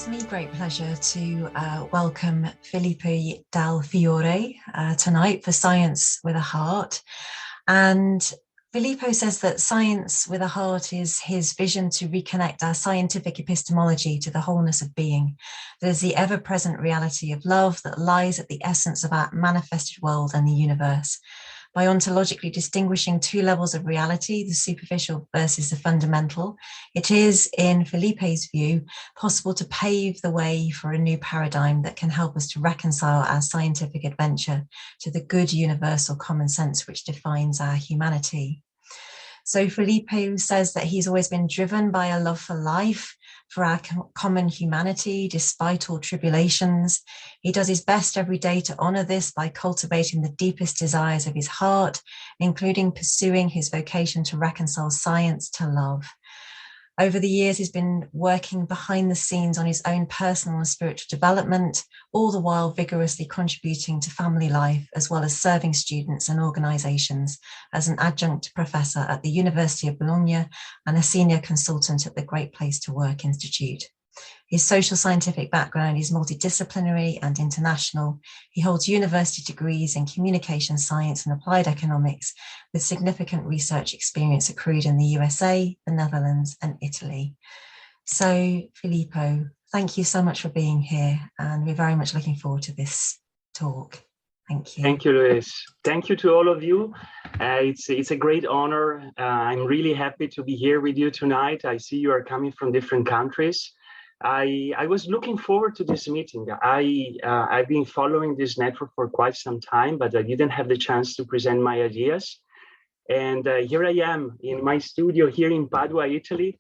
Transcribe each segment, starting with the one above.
gives me great pleasure to welcome Filippo Dal Fiore tonight for Science with a Heart. And Filippo says that science with a heart is his vision to reconnect our scientific epistemology to the wholeness of being. That is the ever-present reality of love that lies at the essence of our manifested world and the universe. By ontologically distinguishing two levels of reality, the superficial versus the fundamental, it is, in Filippo's view, possible to pave the way for a new paradigm that can help us to reconcile our scientific adventure to the good universal common sense which defines our humanity. So Filippo says that he's always been driven by a love for life, for our common humanity, despite all tribulations. He does his best every day to honor this by cultivating the deepest desires of his heart, including pursuing his vocation to reconcile science to love. Over the years, he's been working behind the scenes on his own personal and spiritual development, all the while vigorously contributing to family life, as well as serving students and organizations as an adjunct professor at the University of Bologna and a senior consultant at the Great Place to Work Institute. His social scientific background is multidisciplinary and international. He holds university degrees in communication science and applied economics, with significant research experience accrued in the USA, the Netherlands, and Italy. So, Filippo, thank you so much for being here, and we're very much looking forward to this talk. Thank you. Thank you, Louise. Thank you to all of you. It's a great honor. I'm really happy to be here with you tonight. I see you are coming from different countries. I was looking forward to this meeting. I've been following this network for quite some time, but I didn't have the chance to present my ideas. And here I am in my studio here in Padua, Italy,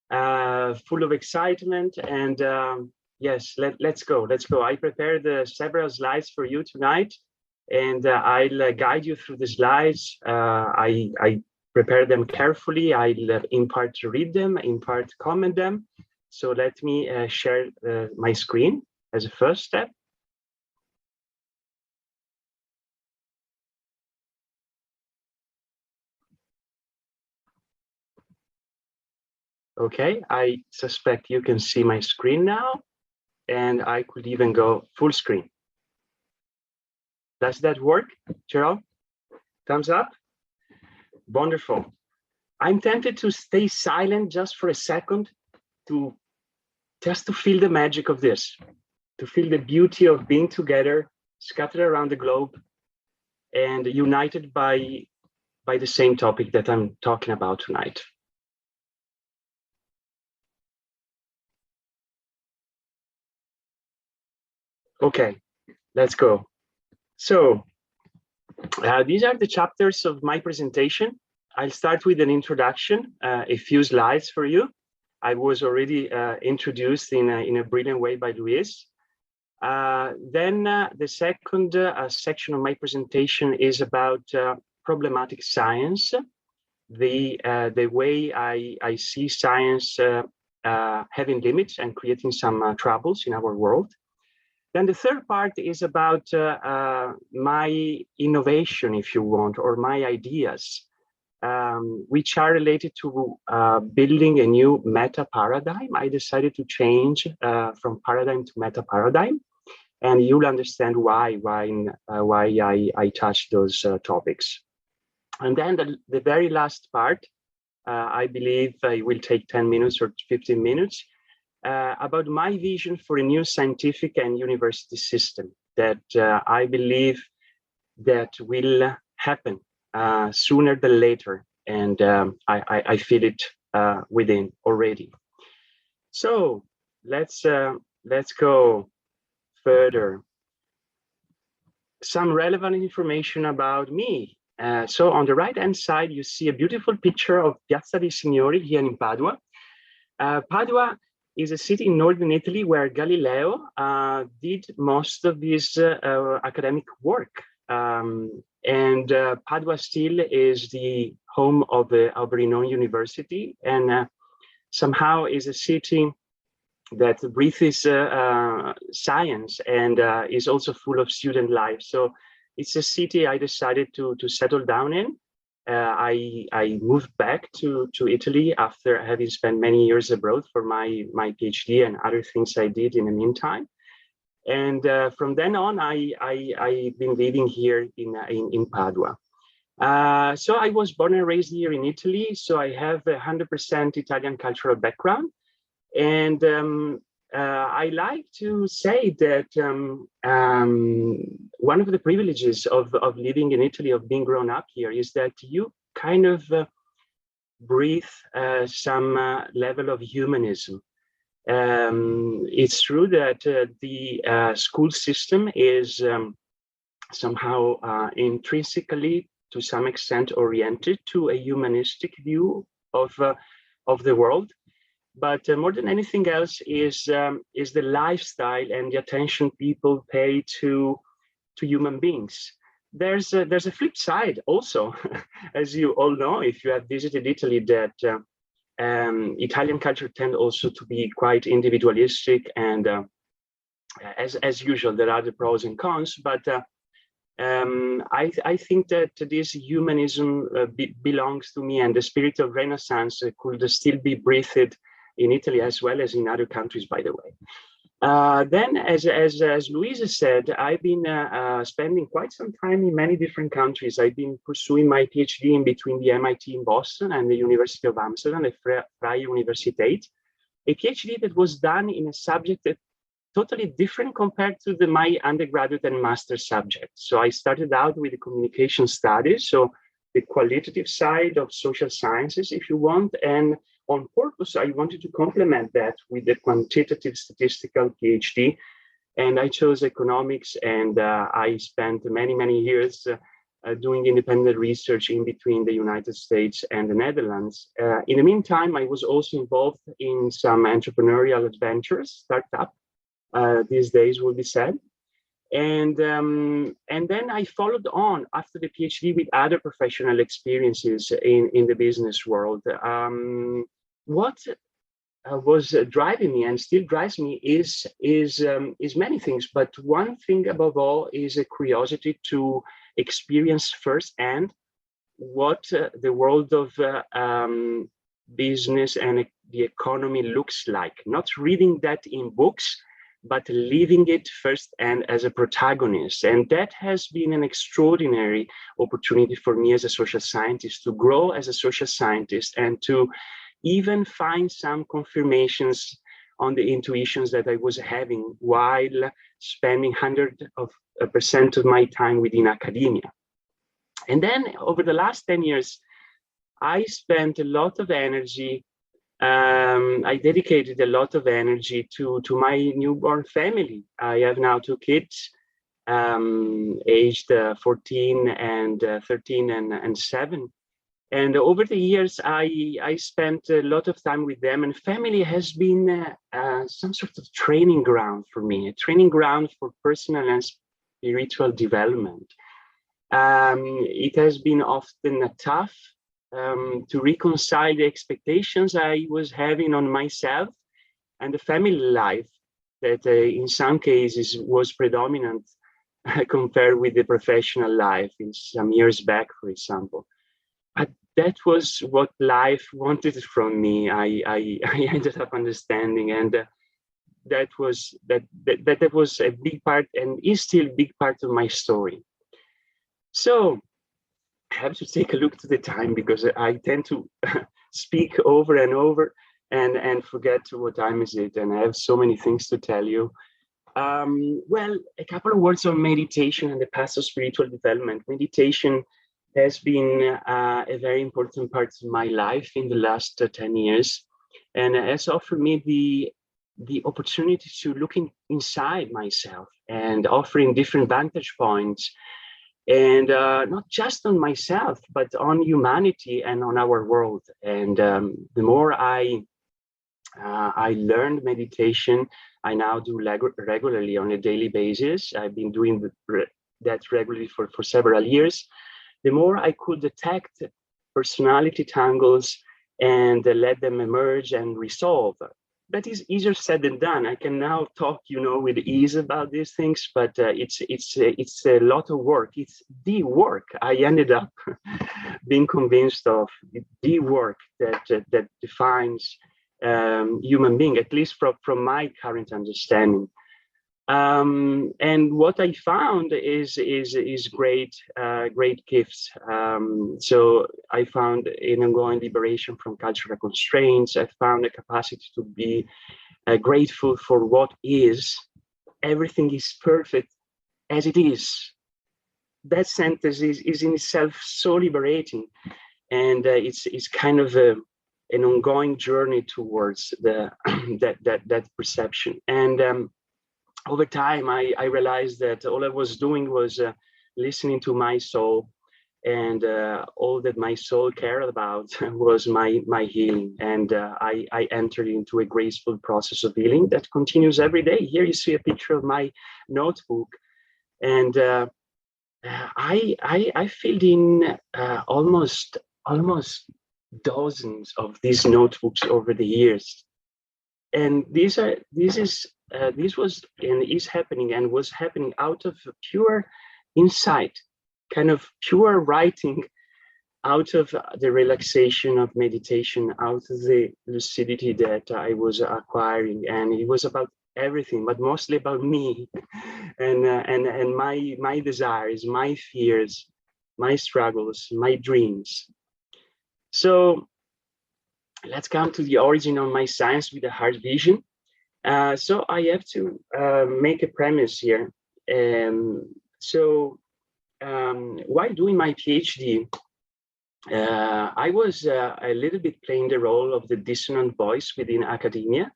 full of excitement. And yes, let's go. I prepared several slides for you tonight, and I'll guide you through the slides. I prepare them carefully. I'll in part read them, in part comment them. So let me share my screen as a first step. Okay, I suspect you can see my screen now, and I could even go full screen. Does that work, Gerald? Thumbs up? Wonderful. I'm tempted to stay silent just for a second just to feel the magic of this, to feel the beauty of being together, scattered around the globe, and united by the same topic that I'm talking about tonight. Okay, let's go. So these are the chapters of my presentation. I'll start with an introduction, a few slides for you. I was already introduced in a brilliant way by Louise. Then the second section of my presentation is about problematic science, the way I see science having limits and creating some troubles in our world. Then the third part is about my innovation, if you want, or my ideas, which are related to building a new meta paradigm. I decided to change from paradigm to meta paradigm, and you'll understand why I touch those topics. And then the very last part, I believe it will take 10 minutes or 15 minutes, about my vision for a new scientific and university system that I believe that will happen sooner than later, and I feel it within already. So let's go further. Some relevant information about me. So on the right-hand side, you see a beautiful picture of Piazza dei Signori here in Padua. Padua is a city in northern Italy where Galileo did most of his academic work. And Padua still is the home of a renowned university, and somehow is a city that breathes science and is also full of student life. So it's a city I decided to settle down in. I moved back to Italy after having spent many years abroad for my PhD and other things I did in the meantime. And from then on, I've been living here in Padua. So I was born and raised here in Italy. So I have 100% Italian cultural background. And I like to say that one of the privileges of living in Italy, of being grown up here, is that you kind of breathe some level of humanism. It's true that the school system is somehow intrinsically, to some extent, oriented to a humanistic view of the world. But more than anything else is the lifestyle and the attention people pay to human beings. There's a flip side also, as you all know, if you have visited Italy, that Italian culture tends also to be quite individualistic, and as usual, there are the pros and cons. But I think that this humanism belongs to me, and the spirit of Renaissance could still be breathed in Italy as well as in other countries, by the way. Then, as Louisa said, I've been spending quite some time in many different countries. I've been pursuing my PhD in between the MIT in Boston and the University of Amsterdam, the Vrije Universiteit, a PhD that was done in a subject that totally different compared to my undergraduate and master subject. So I started out with the communication studies, so the qualitative side of social sciences, if you want, and on purpose, I wanted to complement that with the quantitative statistical PhD, and I chose economics, and I spent many years doing independent research in between the United States and the Netherlands. In the meantime, I was also involved in some entrepreneurial adventures, startup, these days will be said. And then I followed on after the PhD with other professional experiences in the business world. What was driving me and still drives me is many things, but one thing above all is a curiosity to experience firsthand what the world of business and the economy looks like. Not reading that in books, but living it firsthand as a protagonist. And that has been an extraordinary opportunity for me as a social scientist, to grow as a social scientist and to even find some confirmations on the intuitions that I was having while spending 100% of my time within academia. And then over the last 10 years, I spent a lot of energy I dedicated a lot of energy to my newborn family. I have now 2 kids, aged 14 and 13 and 7. And over the years, I spent a lot of time with them, and family has been some sort of training ground for me, a training ground for personal and spiritual development. It has been often tough to reconcile the expectations I was having on myself and the family life that in some cases was predominant compared with the professional life in some years back, for example. But that was what life wanted from me. I ended up understanding, and that was a big part, and is still a big part of my story. So I have to take a look to the time, because I tend to speak over and over and forget what time is it, and I have so many things to tell you. Well, a couple of words on meditation and the path of spiritual development. Meditation has been a very important part of my life in the last 10 years, and has offered me the opportunity to look inside myself and offering different vantage points, and not just on myself, but on humanity and on our world. And the more I learned meditation, I now do regularly on a daily basis. I've been doing that regularly for several years. The more I could detect personality tangles and let them emerge and resolve. that is easier said than done. I can now talk, with ease about these things, but it's a lot of work. It's the work. I ended up being convinced of the work that defines human being, at least from my current understanding. And what I found is great gifts. So I found an ongoing liberation from cultural constraints. I found a capacity to be grateful for what is. Everything is perfect as it is. That sentence is in itself so liberating, and it's kind of an ongoing journey towards that perception. And over time, I realized that all I was doing was listening to my soul, and all that my soul cared about was my healing. And I entered into a graceful process of healing that continues every day. Here you see a picture of my notebook, and I filled in almost dozens of these notebooks over the years. And this was and is happening and was happening out of pure insight, kind of pure writing, out of the relaxation of meditation, out of the lucidity that I was acquiring. And it was about everything, but mostly about me and my desires, my fears, my struggles, my dreams. So let's come to the origin of my science with the heart vision. So I have to make a premise here. While doing my PhD, I was a little bit playing the role of the dissonant voice within academia.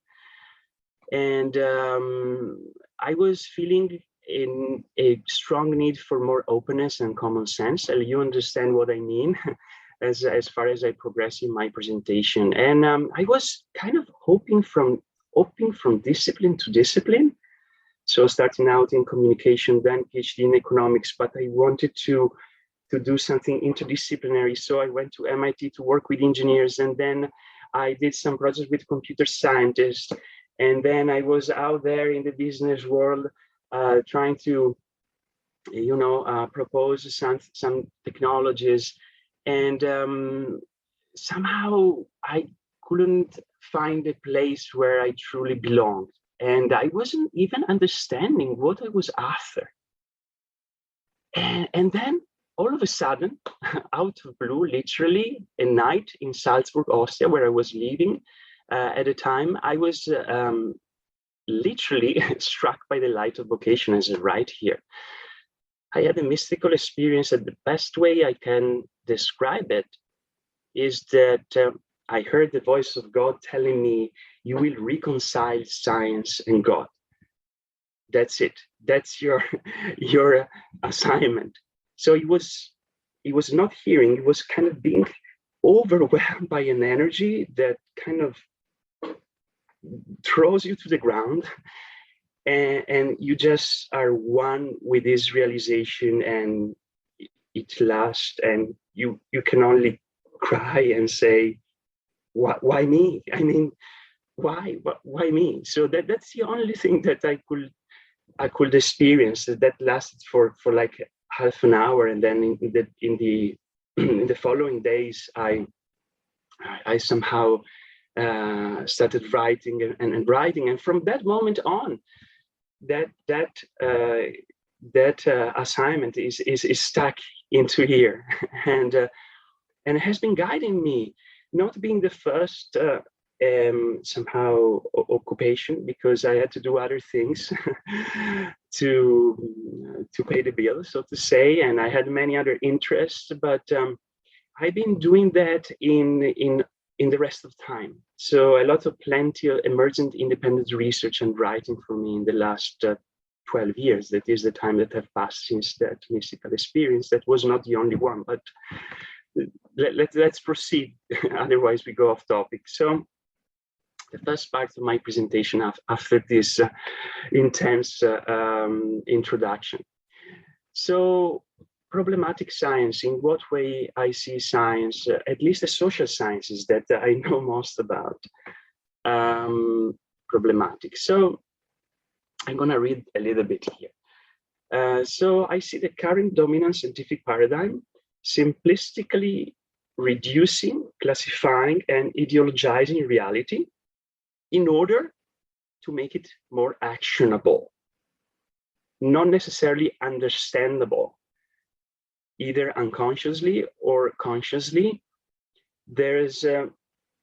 And I was feeling in a strong need for more openness and common sense. You understand what I mean as far as I progress in my presentation. And I was kind of hopping from discipline to discipline. So starting out in communication, then PhD in economics, but I wanted to do something interdisciplinary. So I went to MIT to work with engineers, and then I did some projects with computer scientists. And then I was out there in the business world trying to, propose some technologies. And somehow I couldn't find a place where I truly belonged. And I wasn't even understanding what I was after. And then all of a sudden, out of blue, literally a night in Salzburg, Austria, where I was living at the time, I was literally struck by the light of vocation as right here. I had a mystical experience, and the best way I can describe it is that I heard the voice of God telling me, you will reconcile science and God. That's it. That's your assignment. So it was not hearing, it was kind of being overwhelmed by an energy that kind of throws you to the ground, and you just are one with this realization, and it lasts, and you can only cry and say, why me? I mean, why me? So that's the only thing that I could experience. That lasted for like half an hour, and then in the following days, I somehow started writing and writing, and from that moment on, that assignment is stuck into here, and it has been guiding me, not being the first somehow occupation, because I had to do other things to pay the bills, so to say, and I had many other interests, but I've been doing that in the rest of time. So a lot of plenty of emergent independent research and writing for me in the last 12 years. That is the time that have passed since that mystical experience. That was not the only one, but let's proceed. Otherwise we go off topic. So the first part of my presentation after this intense introduction. So problematic science, in what way I see science, at least the social sciences that I know most about. problematic. So I'm going to read a little bit here. So I see the current dominant scientific paradigm simplistically reducing, classifying, and ideologizing reality in order to make it more actionable, not necessarily understandable, either unconsciously or consciously. There is an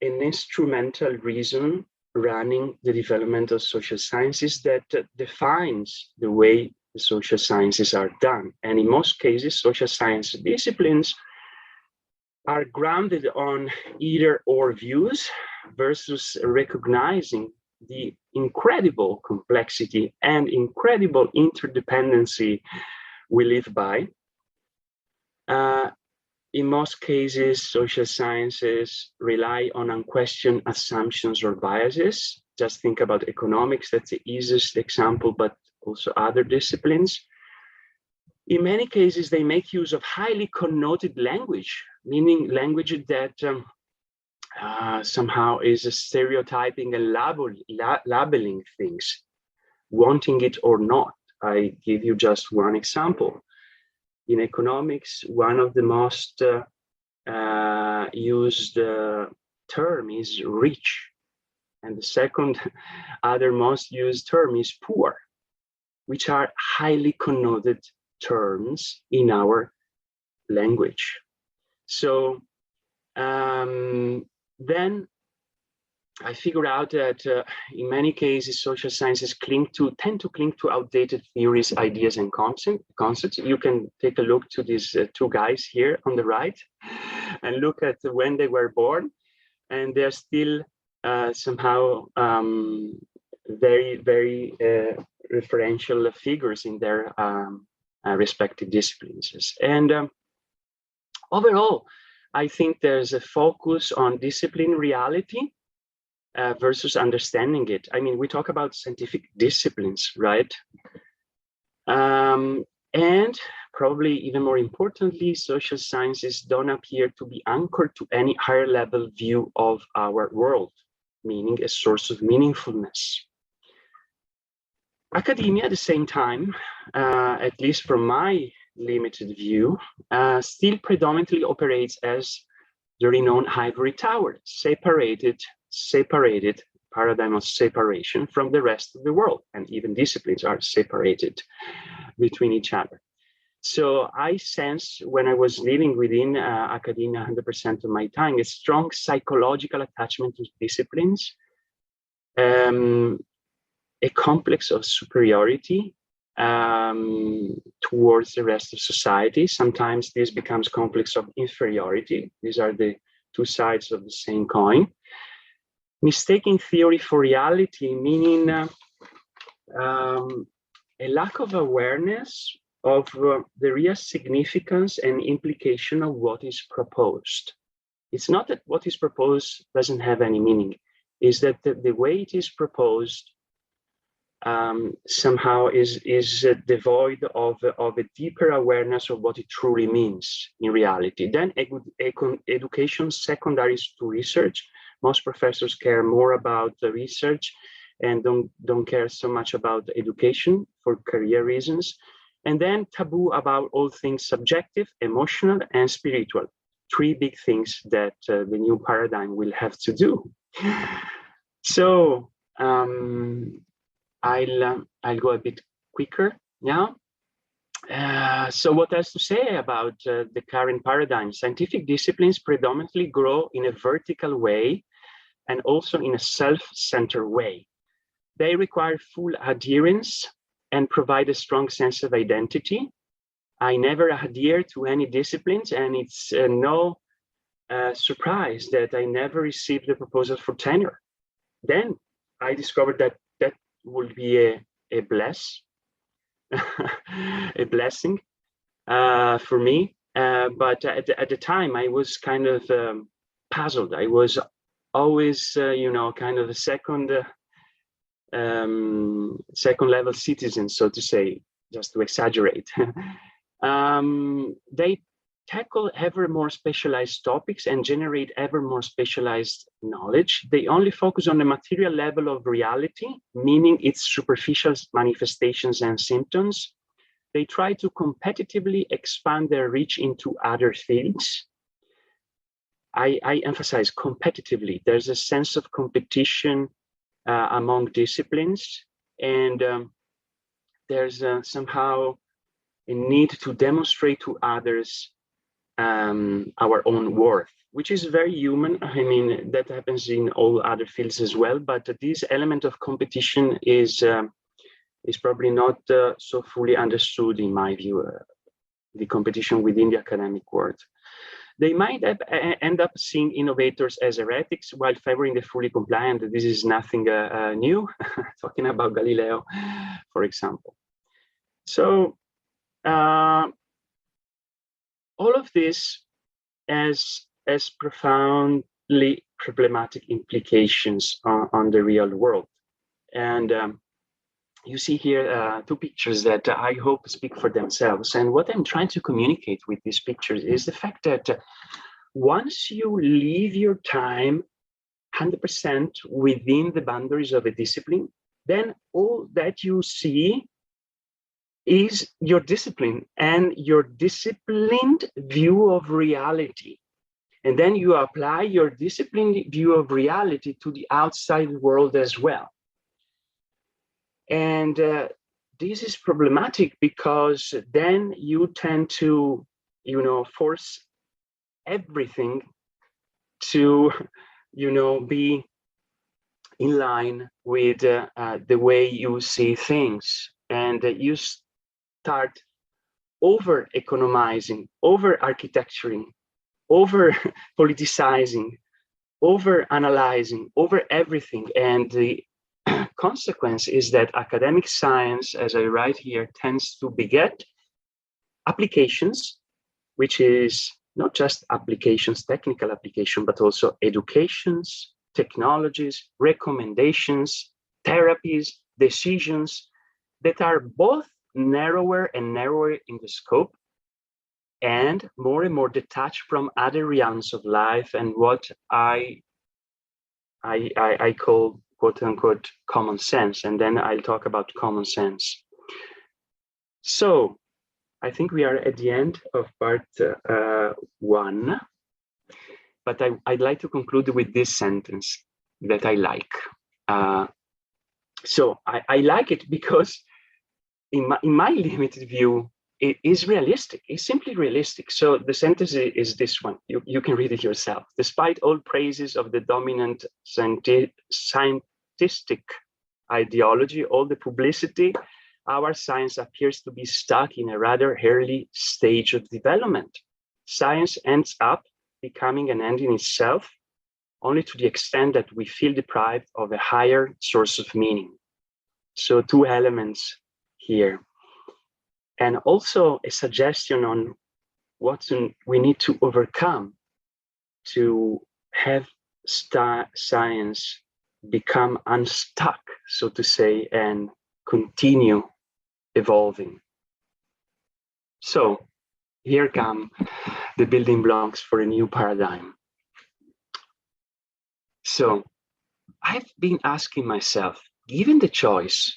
instrumental reason running the development of social sciences that defines the way the social sciences are done. And in most cases, social science disciplines are grounded on either or views versus recognizing the incredible complexity and incredible interdependency we live by. In most cases, social sciences rely on unquestioned assumptions or biases. Just think about economics, that's the easiest example, but also other disciplines. In many cases, they make use of highly connoted language, meaning language that somehow is stereotyping and labeling things, wanting it or not. I give you just one example. In economics, one of the most used term is rich, and the second other most used term is poor, which are highly connoted terms in our language. So then I figured out that in many cases, social sciences tend to cling to outdated theories, ideas, and concepts. You can take a look to these two guys here on the right and look at when they were born, and they're still somehow very, very referential figures in their respective disciplines. And overall, I think there's a focus on discipline reality versus understanding it. I mean, we talk about scientific disciplines, right? And probably even more importantly, social sciences don't appear to be anchored to any higher level view of our world, meaning a source of meaningfulness. Academia, at the same time, at least from my limited view, still predominantly operates as the renowned ivory tower, separated paradigm of separation from the rest of the world, and even disciplines are separated between each other. So I sense when I was living within academia 100% of my time, a strong psychological attachment to disciplines, a complex of superiority towards the rest of society. Sometimes this becomes complex of inferiority. These are the two sides of the same coin. Mistaking theory for reality, meaning a lack of awareness of the real significance and implication of what is proposed. It's not that what is proposed doesn't have any meaning, it's that the way it is proposed somehow is devoid of a deeper awareness of what it truly means in reality. Then education secondary to research. Most professors care more about the research and don't care so much about education for career reasons. And then taboo about all things subjective, emotional, and spiritual. Three big things that the new paradigm will have to do. So I'll go a bit quicker now. So what else to say about the current paradigm? Scientific disciplines predominantly grow in a vertical way and also in a self-centered way. They require full adherence and provide a strong sense of identity. I never adhere to any disciplines, and it's no surprise that I never received the proposal for tenure. Then I discovered that that would be a blessing for me. But at the time, I was kind of puzzled. I was always, kind of a second level citizen, so to say, just to exaggerate. They tackle ever more specialized topics and generate ever more specialized knowledge. They only focus on the material level of reality, meaning its superficial manifestations and symptoms. They try to competitively expand their reach into other fields. I emphasize competitively. There's a sense of competition among disciplines, and there's somehow a need to demonstrate to others our own worth, which is very human. I mean, that happens in all other fields as well, but this element of competition is probably not so fully understood, in my view, the competition within the academic world. They might end up seeing innovators as heretics while favoring the fully compliant. This is nothing new, talking about Galileo, for example. So all of this has profoundly problematic implications on the real world. And you see here two pictures that I hope speak for themselves. And what I'm trying to communicate with these pictures is the fact that once you leave your time 100% within the boundaries of a discipline, then all that you see is your discipline and your disciplined view of reality. And then you apply your disciplined view of reality to the outside world as well. And this is problematic because then you tend to, force everything to, be in line with the way you see things. And you start over-economizing, over-architecturing, over-politicizing, over-analyzing, over everything. And the consequence is that academic science, as I write here, tends to beget applications, which is not just applications, technical application, but also educations, technologies, recommendations, therapies, decisions that are both narrower and narrower in the scope and more detached from other realms of life and what I call quote unquote common sense. And then I'll talk about common sense. So I think we are at the end of part 1, but I'd like to conclude with this sentence that I like. So I like it because in my limited view, it is realistic. It's simply realistic. So the sentence is this one. You can read it yourself. Despite all praises of the dominant scientistic ideology, all the publicity, our science appears to be stuck in a rather early stage of development. Science ends up becoming an end in itself, only to the extent that we feel deprived of a higher source of meaning. So 2 elements here. And also a suggestion on what we need to overcome to have science become unstuck, so to say, and continue evolving. So here come the building blocks for a new paradigm. So I've been asking myself, given the choice,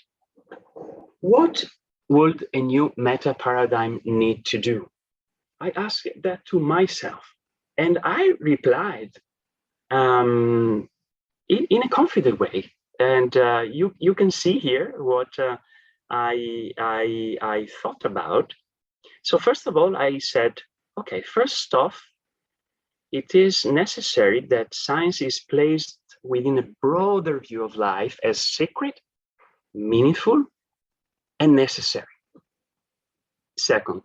what would a new meta paradigm need to do? I asked that to myself, and I replied in a confident way. And you can see here what I thought about. So first of all, I said, okay, first off, it is necessary that science is placed within a broader view of life as sacred, meaningful, and necessary. Second,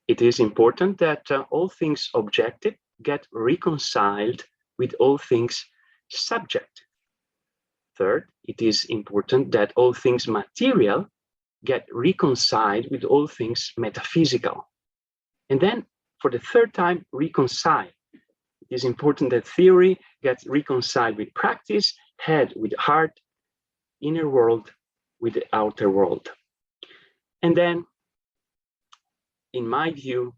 it is important that all things objective get reconciled with all things subjective. Third, it is important that all things material get reconciled with all things metaphysical. And then, for the third time, reconcile. It is important that theory gets reconciled with practice, head with heart, inner world with the outer world. And then, in my view,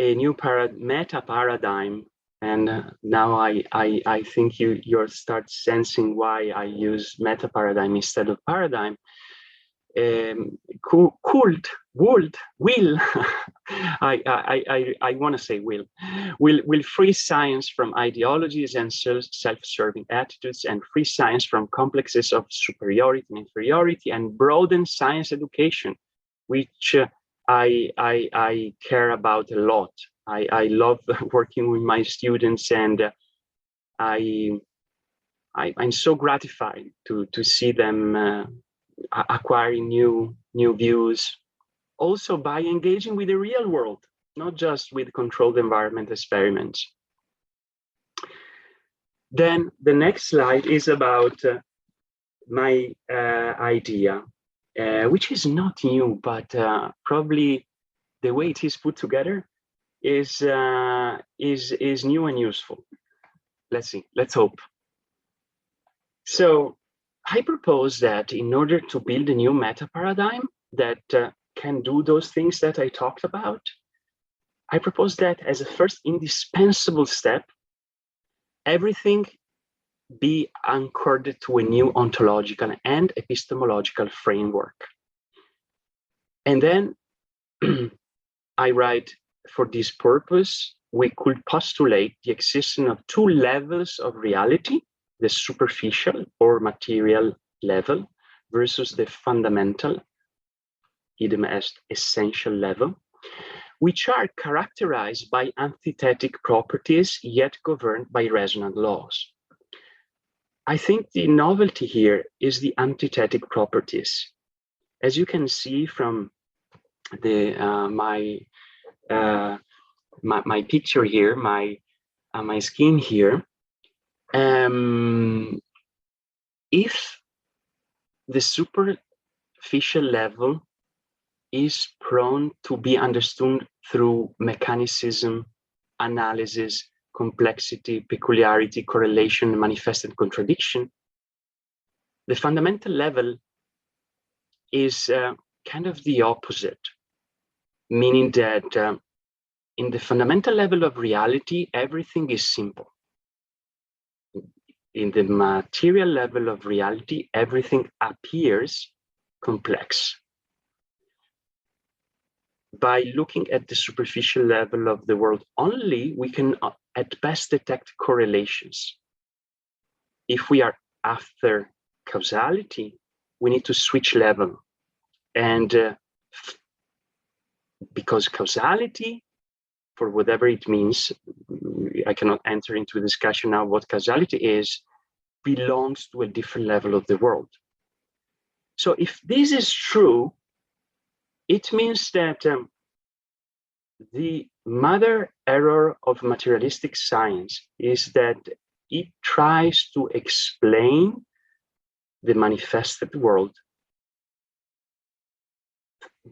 a new meta paradigm. And now I think you'll start sensing why I use meta paradigm instead of paradigm. Cult, would, will, I want to say will free science from ideologies and self-serving attitudes, and free science from complexes of superiority and inferiority, and broaden science education, which I care about a lot. I love working with my students, and I'm so gratified to see them acquiring new views, also by engaging with the real world, not just with controlled environment experiments. Then the next slide is about my idea, which is not new, but probably the way it is put together is new and useful. Let's see, let's hope. So I propose that in order to build a new meta paradigm that can do those things that I talked about, I propose that as a first indispensable step, everything be anchored to a new ontological and epistemological framework. And then I write, for this purpose, we could postulate the existence of two levels of reality: the superficial or material level versus the fundamental, idem est essential level, which are characterized by antithetic properties yet governed by resonant laws. I think the novelty here is the antithetic properties. As you can see from the my picture here, my scheme here, if the superficial level is prone to be understood through mechanicism, analysis, complexity, peculiarity, correlation, manifested contradiction, the fundamental level is kind of the opposite, meaning that in the fundamental level of reality, everything is simple. In the material level of reality, everything appears complex. By looking at the superficial level of the world only, we can at best detect correlations. If we are after causality, we need to switch level. And because causality, for whatever it means, I cannot enter into a discussion now what causality is, belongs to a different level of the world. So if this is true, it means that the mother error of materialistic science is that it tries to explain the manifested world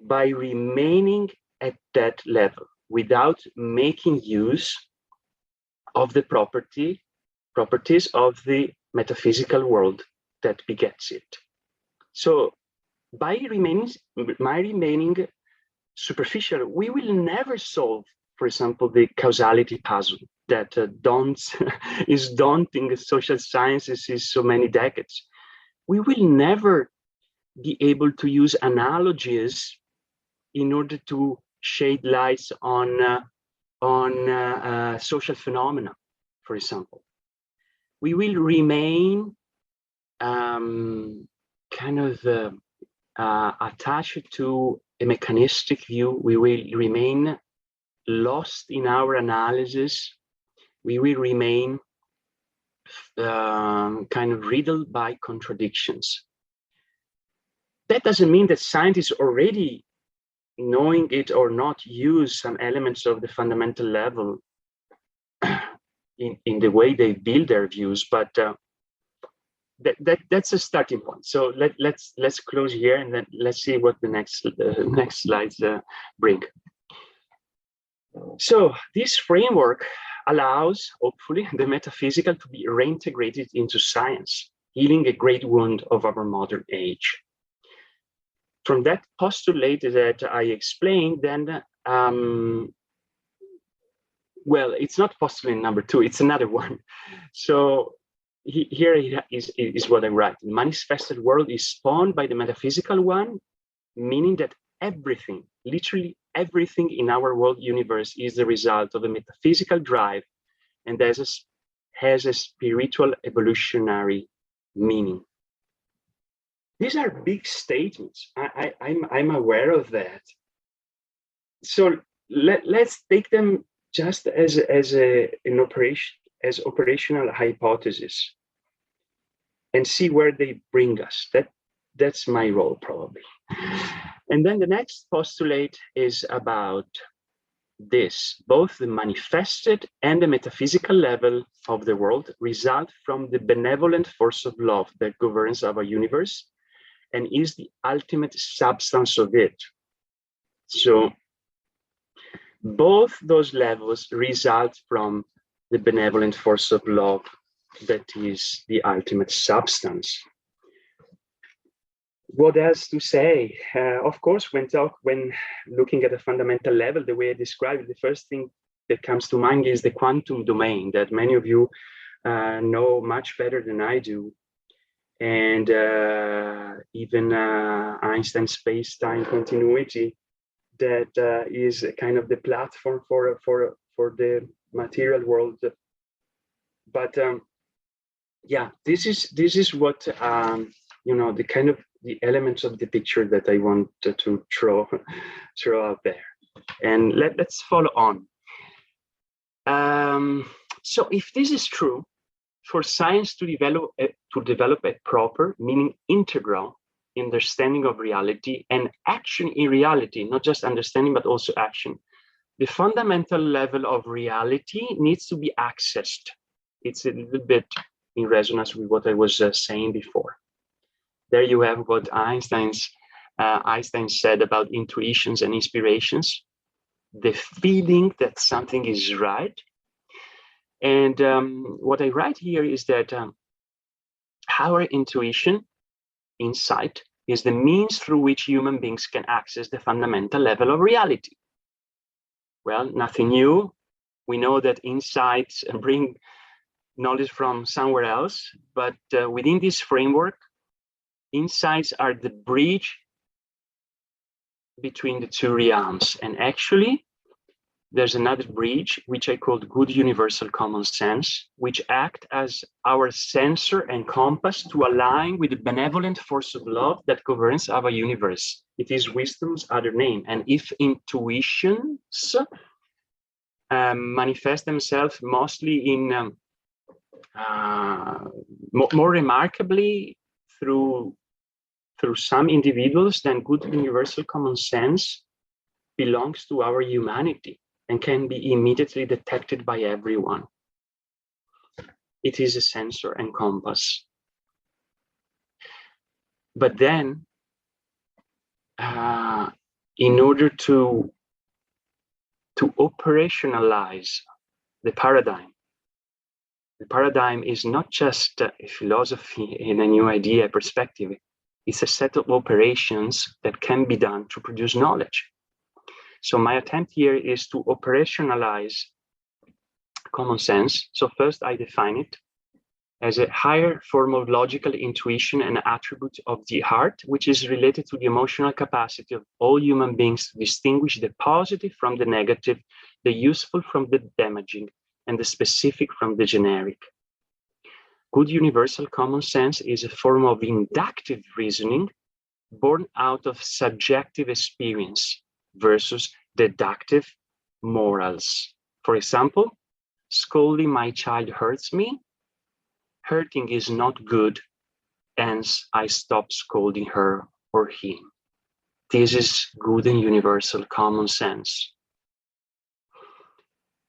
by remaining at that level without making use of the properties of the metaphysical world that begets it. So by remaining superficial, we will never solve, for example, the causality puzzle that is daunting social sciences since so many decades. We will never be able to use analogies in order to shed lights on social phenomena, for example. We will remain attached to a mechanistic view. We will remain lost in our analysis. We will remain kind of riddled by contradictions. That doesn't mean that scientists already, knowing it or not, use some elements of the fundamental level in the way they build their views, but that's a starting point. So let's close here, and then let's see what the next slides bring. So this framework allows, hopefully, the metaphysical to be reintegrated into science, healing a great wound of our modern age. From that postulate that I explained, then well, it's not postulate number 2, it's another one. So here is what I write. The manifested world is spawned by the metaphysical one, meaning that everything, literally everything in our world universe is the result of a metaphysical drive and has a spiritual evolutionary meaning. These are big statements. I'm aware of that. So let's take them just as operational hypothesis and see where they bring us. That's my role, probably. And then the next postulate is about this. Both the manifested and the metaphysical level of the world result from the benevolent force of love that governs our universe and is the ultimate substance of it. So both those levels result from the benevolent force of love that is the ultimate substance. What else to say? Of course, when looking at a fundamental level, the way I describe it, the first thing that comes to mind is the quantum domain that many of you know much better than I do. And even Einstein's space-time continuity, that is kind of the platform for the material world. But yeah, this is what the kind of the elements of the picture that I want to throw out there, and let's follow on. So if this is true, for science to develop a proper, meaning integral, understanding of reality and action in reality, not just understanding but also action, the fundamental level of reality needs to be accessed. It's a little bit in resonance with what I was saying before. There you have what Einstein said about intuitions and inspirations, the feeling that something is right. And what I write here is that our intuition, insight, is the means through which human beings can access the fundamental level of reality. Well, nothing new. We know that insights bring knowledge from somewhere else, but within this framework, insights are the bridge between the two realms. And actually, there's another bridge, which I called good universal common sense, which act as our sensor and compass to align with the benevolent force of love that governs our universe. It is wisdom's other name. And if intuitions manifest themselves mostly in, more remarkably through some individuals, then good universal common sense belongs to our humanity and can be immediately detected by everyone. It is a sensor and compass. But then, in order to operationalize the paradigm is not just a philosophy and a new idea perspective. It's a set of operations that can be done to produce knowledge. So my attempt here is to operationalize common sense. So first I define it as a higher form of logical intuition and attribute of the heart, which is related to the emotional capacity of all human beings to distinguish the positive from the negative, the useful from the damaging, and the specific from the generic. Good universal common sense is a form of inductive reasoning born out of subjective experience versus deductive morals. For example, scolding my child hurts me. Hurting is not good, hence I stop scolding her or him. This is good and universal common sense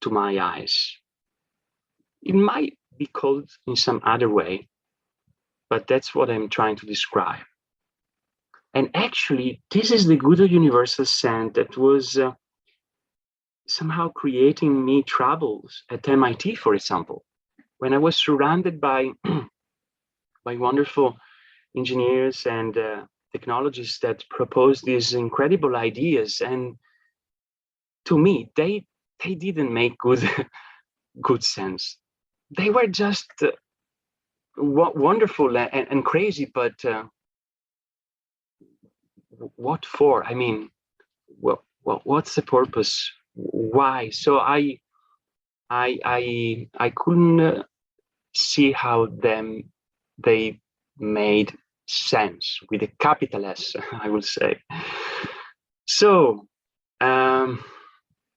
to my eyes. It might be called in some other way, but that's what I'm trying to describe. And actually, this is the good or universal sense that was somehow creating me troubles at MIT, for example, when I was surrounded by wonderful engineers and technologists that proposed these incredible ideas. And to me, they they didn't make good sense. They were just wonderful and crazy, but what for? I mean, what's the purpose? Why? So I couldn't see how they made sense with a capital S, I will say. So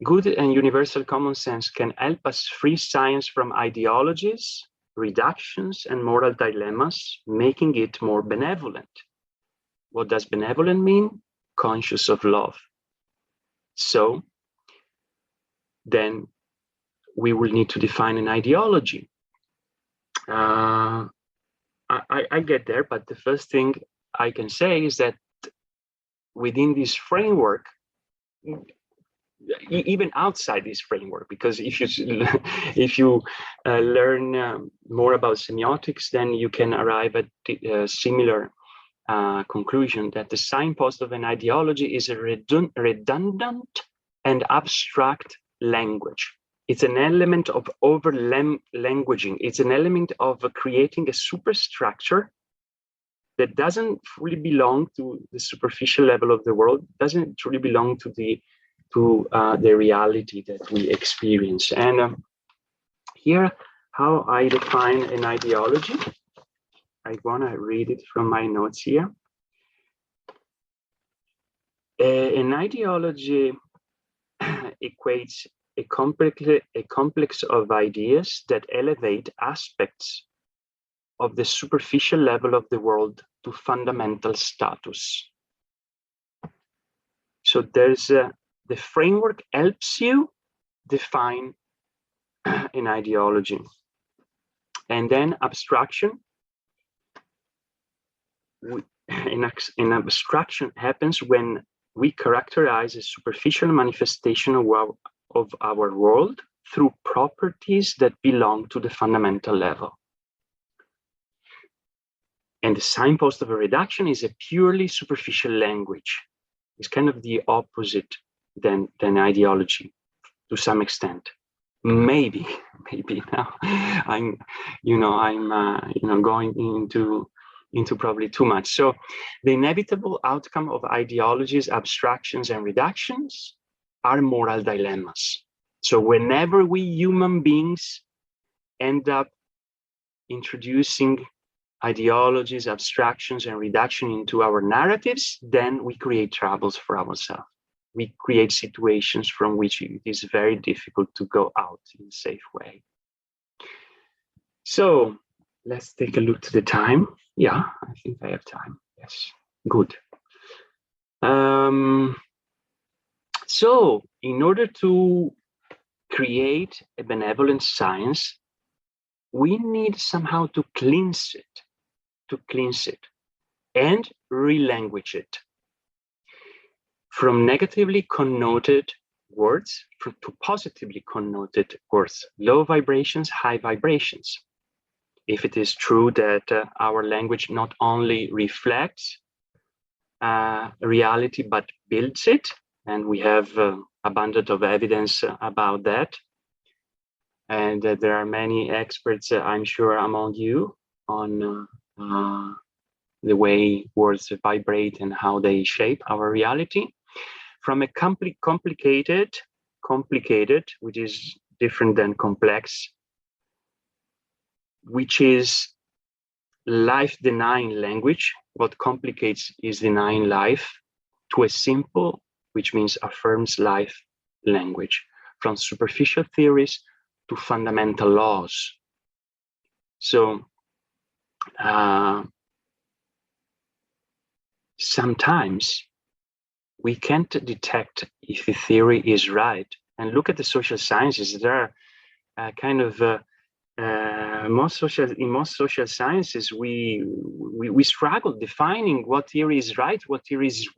good and universal common sense can help us free science from ideologies, reductions, and moral dilemmas, making it more benevolent. What does benevolent mean? Conscious of love. So then we will need to define an ideology. I get there, but the first thing I can say is that within this framework, even outside this framework, because if you learn more about semiotics, then you can arrive at a similar conclusion that the signpost of an ideology is a redundant and abstract language. It's an element of over-languaging. It's an element of creating a superstructure that doesn't fully belong to the superficial level of the world, doesn't truly belong to the reality that we experience. And here, how I define an ideology. I want to read it from my notes here. An ideology equates a complex of ideas that elevate aspects of the superficial level of the world to fundamental status. So there's the framework helps you define an ideology. And then abstraction. An abstraction happens when we characterize a superficial manifestation of our world through properties that belong to the fundamental level. And the signpost of a reduction is a purely superficial language. It's kind of the opposite than ideology to some extent. Maybe now I'm going into probably too much. So the inevitable outcome of ideologies, abstractions, and reductions are moral dilemmas. So whenever we human beings end up introducing ideologies, abstractions, and reduction into our narratives, then we create troubles for ourselves. We create situations from which it is very difficult to go out in a safe way. So let's take a look to the time. Yeah, I think I have time. Yes, good. So in order to create a benevolent science, we need somehow to cleanse it and relanguage it from negatively connoted words to positively connoted words, low vibrations, high vibrations. If it is true that our language not only reflects reality, but builds it, and we have abundance of evidence about that. And there are many experts, I'm sure, among you on the way words vibrate and how they shape our reality. From a complicated, which is different than complex, which is life-denying language. What complicates is denying life, to a simple, which means affirms life language, from superficial theories to fundamental laws. So sometimes we can't detect if the theory is right. And look at the social sciences. There are kind of in most social sciences, we struggle defining what theory is right, what theory is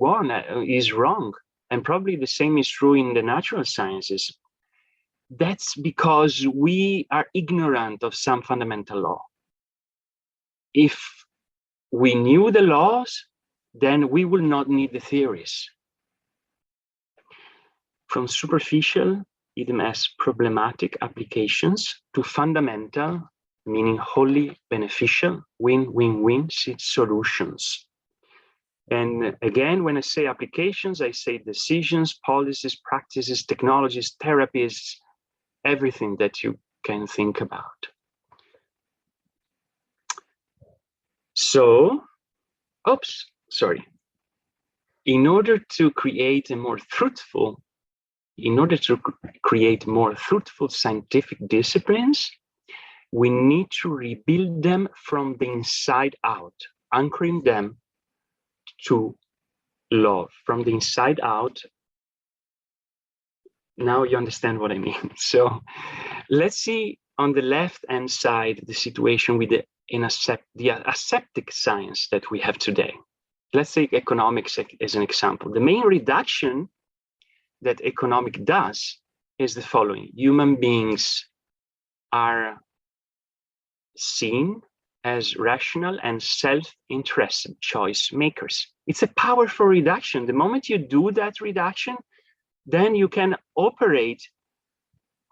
wrong, and probably the same is true in the natural sciences. That's because we are ignorant of some fundamental law. If we knew the laws, then we will not need the theories. From superficial them as problematic applications to fundamental, meaning wholly beneficial, win-win-win solutions. And again, when I say applications, I say decisions, policies, practices, technologies, therapies, everything that you can think about. So, in order to create more fruitful scientific disciplines, we need to rebuild them from the inside out, anchoring them to love from the inside out. Now you understand what I mean. So let's see on the left-hand side the situation with the aseptic science that we have today. Let's take economics as an example. The main reduction that economics does is the following: human beings are seen as rational and self-interested choice makers. It's a powerful reduction. The moment you do that reduction, then you can operate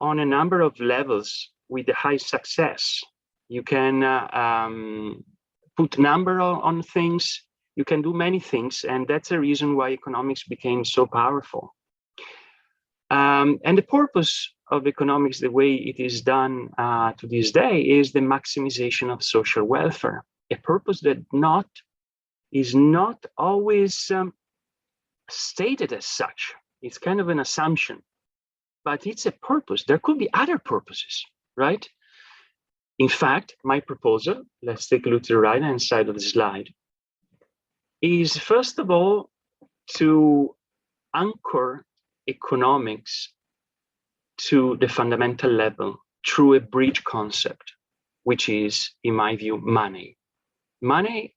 on a number of levels with a high success. You can put number on things. You can do many things, and that's the reason why economics became so powerful. And the purpose of economics, the way it is done to this day, is the maximization of social welfare, a purpose that is not always stated as such. It's kind of an assumption, but it's a purpose. There could be other purposes, right? In fact, my proposal, let's take a look to the right-hand side of the slide, is first of all to anchor economics to the fundamental level through a bridge concept, which is, in my view, money. Money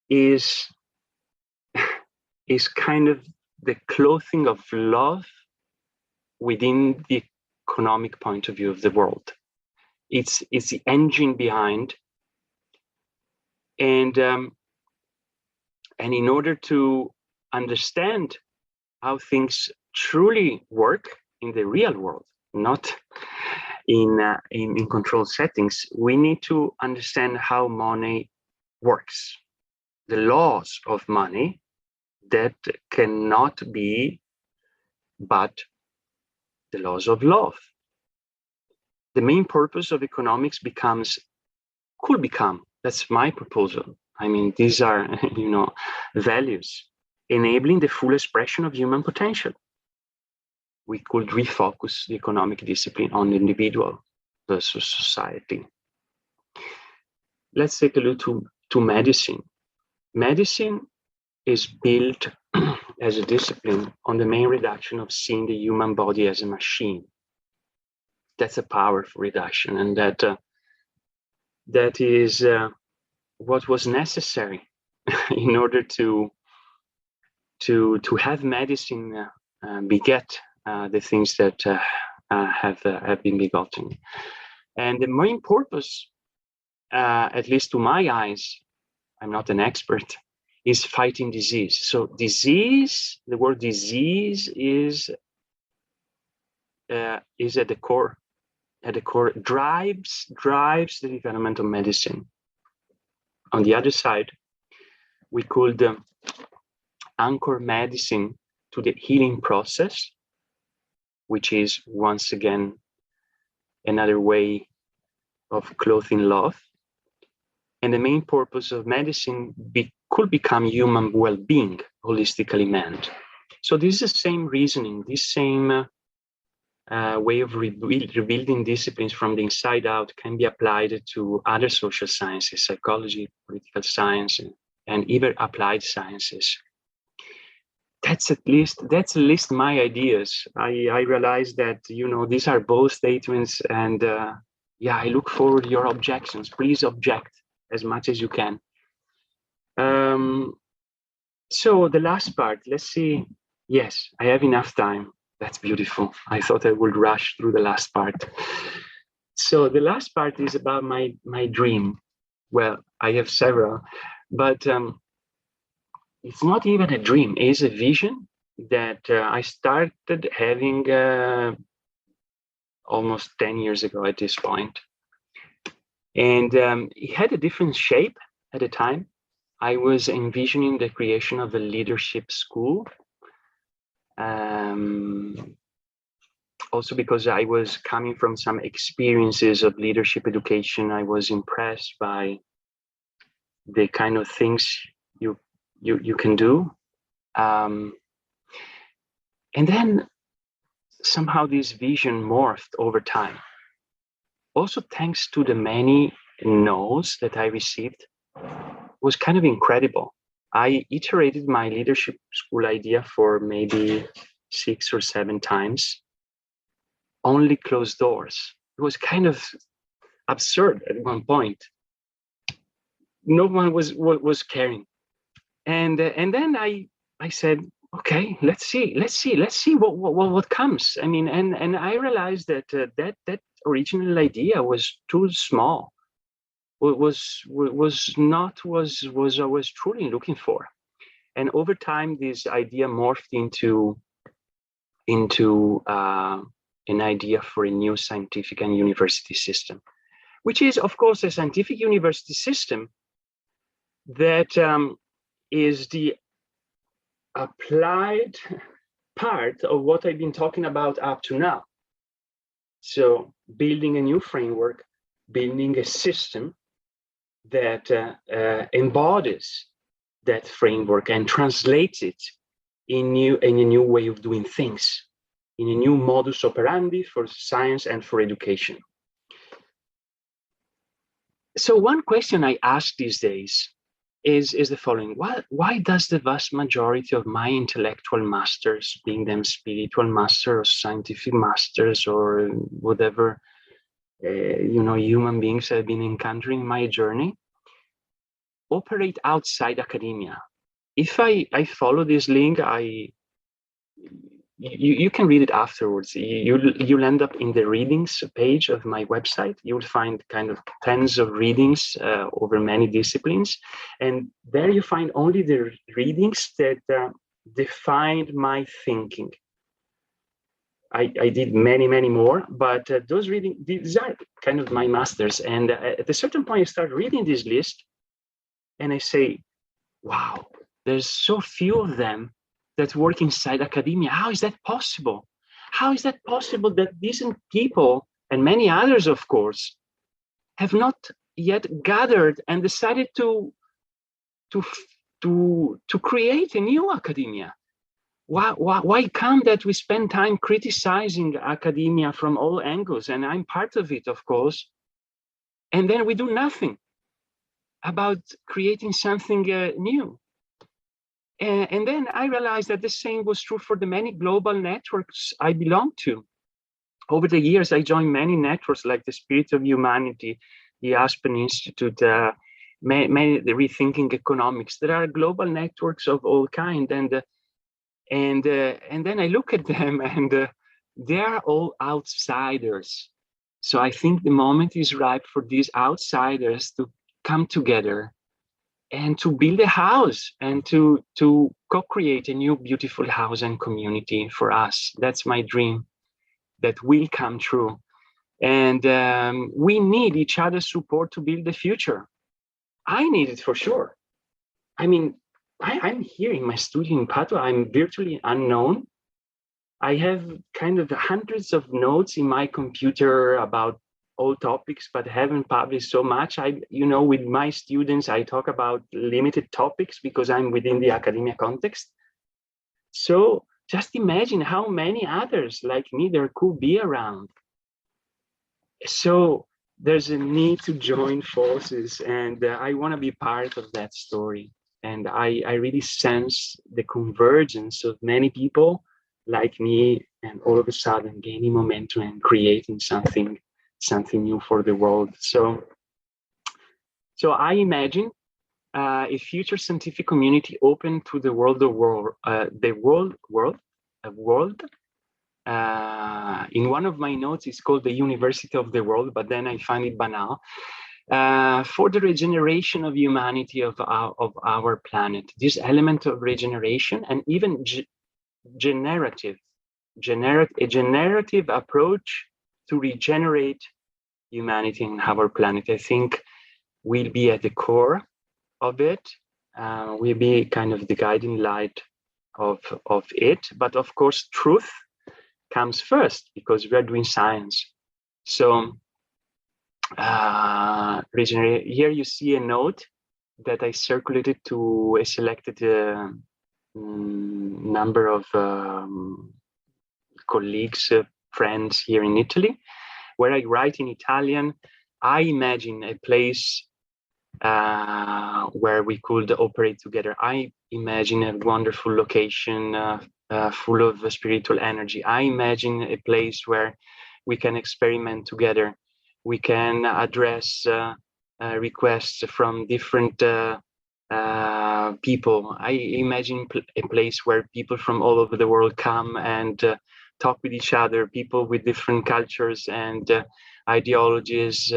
is kind of the clothing of love within the economic point of view of the world. It's the engine behind, and in order to understand how things truly work in the real world, not in controlled settings, we need to understand how money works, the laws of money that cannot be but the laws of love. The main purpose of economics could become, that's my proposal. I mean, these are, values, enabling the full expression of human potential. We could refocus the economic discipline on the individual versus society. Let's take a look to medicine. Medicine is built as a discipline on the main reduction of seeing the human body as a machine. That's a powerful reduction, and that is what was necessary in order to have medicine beget the things that have been begotten. And the main purpose, at least to my eyes, I'm not an expert, is fighting disease. So disease, the word disease is at the core. At the core, drives the development of medicine. On the other side, we could anchor medicine to the healing process, which is once again another way of clothing love. And the main purpose of medicine could become human well-being, holistically meant. So this is the same reasoning, this same way of rebuilding disciplines from the inside out can be applied to other social sciences, psychology, political science, and even applied sciences. That's at least my ideas. I realize that, these are bold statements, and I look forward to your objections. Please object as much as you can. So the last part, let's see. Yes, I have enough time. That's beautiful. I thought I would rush through the last part. So the last part is about my dream. Well, I have several, but it's not even a dream. It's a vision that I started having almost 10 years ago at this point. And it had a different shape at the time. I was envisioning the creation of a leadership school. Also because I was coming from some experiences of leadership education, I was impressed by the kind of things you can do. And then somehow this vision morphed over time. Also thanks to the many no's that I received, was kind of incredible. I iterated my leadership school idea for maybe 6 or 7 times, only closed doors. It was kind of absurd at one point. No one was caring. And then I said, okay, let's see what comes. I mean, and I realized that that original idea was too small. Was not what I was truly looking for. And over time, this idea morphed into an idea for a new scientific and university system, which is, of course, a scientific university system that is the applied part of what I've been talking about up to now. So building a new framework, building a system that embodies that framework and translates it in a new way of doing things, in a new modus operandi for science and for education. So one question I ask these days is the following: why does the vast majority of my intellectual masters, being them spiritual masters or scientific masters or whatever human beings I've been encountering in my journey, operate outside academia? If I follow this link, you can read it afterwards. You'll end up in the readings page of my website. You'll find kind of tens of readings over many disciplines, and there you find only the readings that defined my thinking. I did many more, but those readings, these are kind of my masters. And at a certain point, I start reading this list, and I say, wow, there's so few of them that work inside academia. How is that possible? How is that possible that decent people, and many others, of course, have not yet gathered and decided to create a new academia? Why come that we spend time criticizing academia from all angles, and I'm part of it, of course, and then we do nothing about creating something new? And then I realized that the same was true for the many global networks I belong to. Over the years, I joined many networks like the Spirit of Humanity, the Aspen Institute, the Rethinking Economics. There are global networks of all kinds, and then I look at them, and they are all outsiders. So I think the moment is ripe for these outsiders to come together and to build a house and to co-create a new beautiful house and community for us. That's my dream that will come true. And we need each other's support to build the future. I need it for sure. I mean, I'm here in my studio in Padua. I'm virtually unknown. I have kind of hundreds of notes in my computer about all topics, but haven't published so much. With my students, I talk about limited topics because I'm within the academia context. So just imagine how many others like me there could be around. So there's a need to join forces, and I want to be part of that story. And I really sense the convergence of many people like me, and all of a sudden gaining momentum and creating something new for the world. So I imagine a future scientific community open to the world of world. In one of my notes, it's called the University of the World, but then I find it banal. For the regeneration of humanity of our planet, this element of regeneration and even generative approach to regenerate humanity and our planet. I think will be at the core of it, will be kind of the guiding light of it. But of course, truth comes first because we are doing science. So here you see a note that I circulated to a selected number of colleagues, friends here in Italy, where I write in Italian. I imagine a place where we could operate together. I imagine a wonderful location full of spiritual energy. I imagine a place where we can experiment together. We can address requests from different people. I imagine a place where people from all over the world come and talk with each other, people with different cultures and ideologies.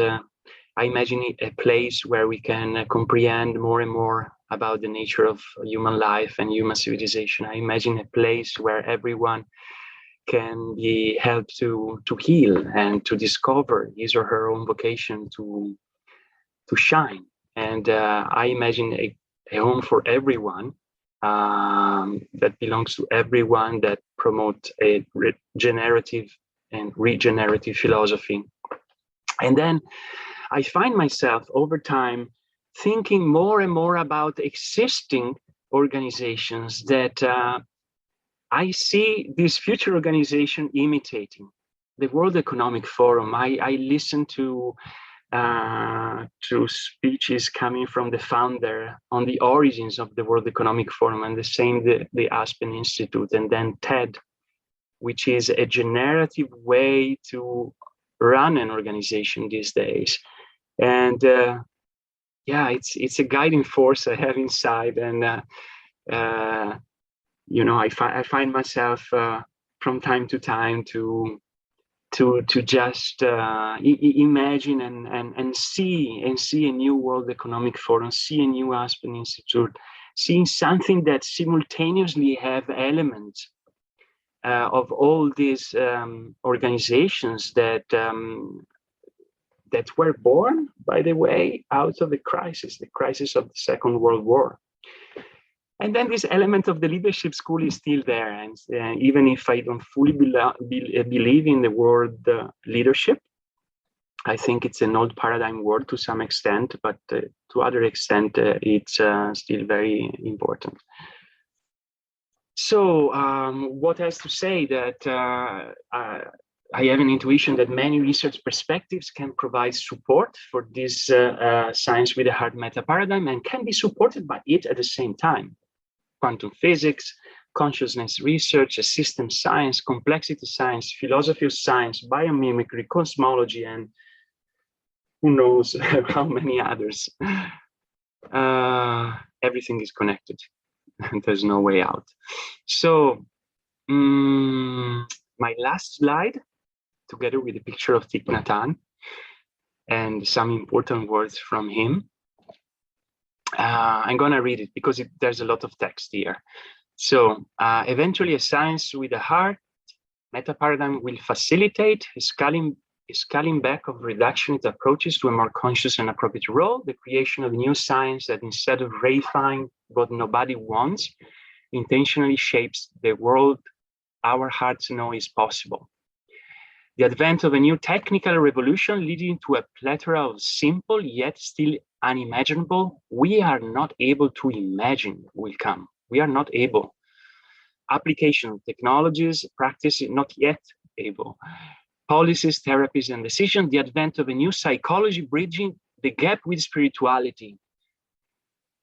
I imagine a place where we can comprehend more and more about the nature of human life and human civilization. I imagine a place where everyone can be helped to heal and to discover his or her own vocation to shine. And I imagine a home for everyone that belongs to everyone, that promotes a regenerative and regenerative philosophy. And then I find myself over time thinking more and more about existing organizations that I see this future organization imitating. The World Economic Forum. I listen to speeches coming from the founder on the origins of the World Economic Forum, and the same the Aspen Institute, and then TED, which is a generative way to run an organization these days. And yeah, it's a guiding force I have inside, and you know, I find myself from time to time to just imagine and see a new World Economic Forum, see a new Aspen Institute, seeing something that simultaneously have elements of all these organizations that that were born, by the way, out of the crisis of the Second World War. And then this element of the leadership school is still there. And even if I don't fully believe in the word leadership, I think it's an old paradigm word to some extent, but to other extent, it's still very important. So what else to say? That I have an intuition that many research perspectives can provide support for this science with a hard meta paradigm, and can be supported by it at the same time. Quantum physics, consciousness research, system science, complexity science, philosophy of science, biomimicry, cosmology, and who knows how many others. Everything is connected. There's no way out. So my last slide, together with a picture of Thich Nhat Hanh and some important words from him. I'm gonna read it because there's a lot of text here. So eventually a science with a hard meta paradigm will facilitate a scaling back of reductionist approaches to a more conscious and appropriate role, the creation of a new science that, instead of reifying what nobody wants, intentionally shapes the world our hearts know is possible. The advent of a new technical revolution leading to a plethora of simple yet still unimaginable, we are not able to imagine, will come. We are not able. Application technologies, practice not yet able. Policies, therapies, and decisions, the advent of a new psychology bridging the gap with spirituality.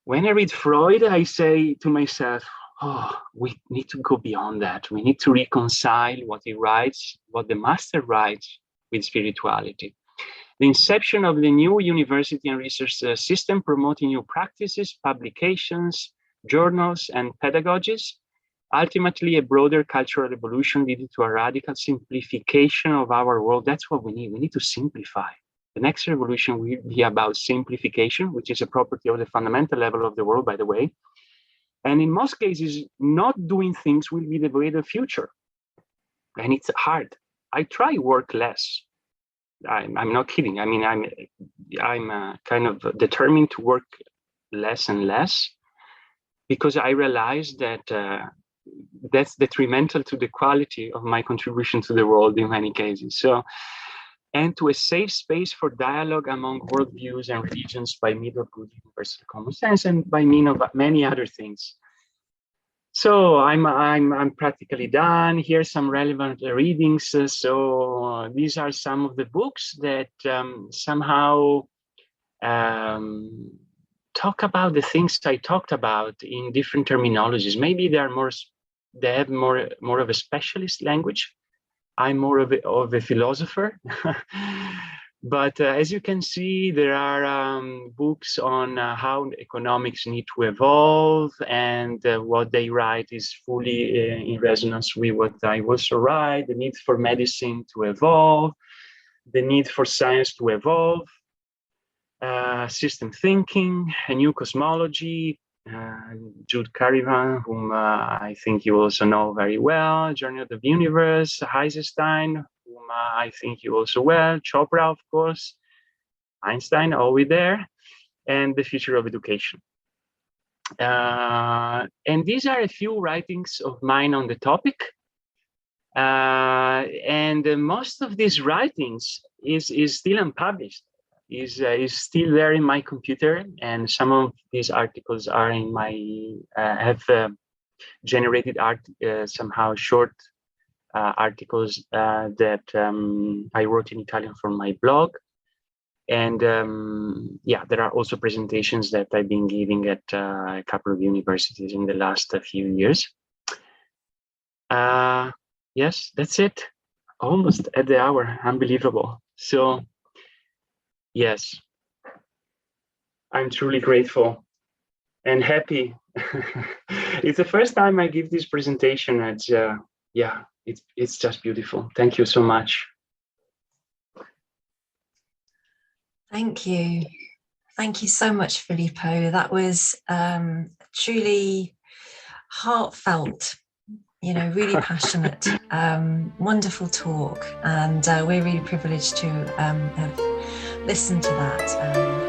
When I read Freud, I say to myself, oh, we need to go beyond that. We need to reconcile what he writes, what the master writes, with spirituality. The inception of the new university and research system promoting new practices, publications, journals, and pedagogies. Ultimately, a broader cultural revolution leading to a radical simplification of our world. That's what we need. We need to simplify. The next revolution will be about simplification, which is a property of the fundamental level of the world, by the way. And in most cases, not doing things will be the way of the future. And it's hard. I try work less. I'm not kidding. I mean, I'm kind of determined to work less and less, because I realize that that's detrimental to the quality of my contribution to the world in many cases. So, and to a safe space for dialogue among worldviews and religions by means of good universal common sense and by means of many other things. So I'm practically done. Here's some relevant readings. So these are some of the books that somehow talk about the things I talked about in different terminologies. Maybe they have more of a specialist language. I'm more of a philosopher. But as you can see, there are books on how economics need to evolve, and what they write is fully in resonance with what I also write. The need for medicine to evolve, the need for science to evolve, system thinking, a new cosmology, Jude Carivan, whom I think you also know very well, Journey of the Universe, Eisenstein, whom I think you also well, Chopra, of course, Einstein, always there, and The Future of Education. And these are a few writings of mine on the topic. And most of these writings is still unpublished. Is still there in my computer, and some of these articles are in my have generated somehow short articles that I wrote in Italian for my blog, and yeah, there are also presentations that I've been giving at a couple of universities in the last few years. Yes, that's it. Almost at the hour. Unbelievable. So. Yes, I'm truly grateful and happy. It's the first time I give this presentation. It's yeah, it's just beautiful. Thank you so much. Thank you. Thank you so much, Filippo. That was truly heartfelt, you know, really passionate, wonderful talk. And we're really privileged to have listened to that.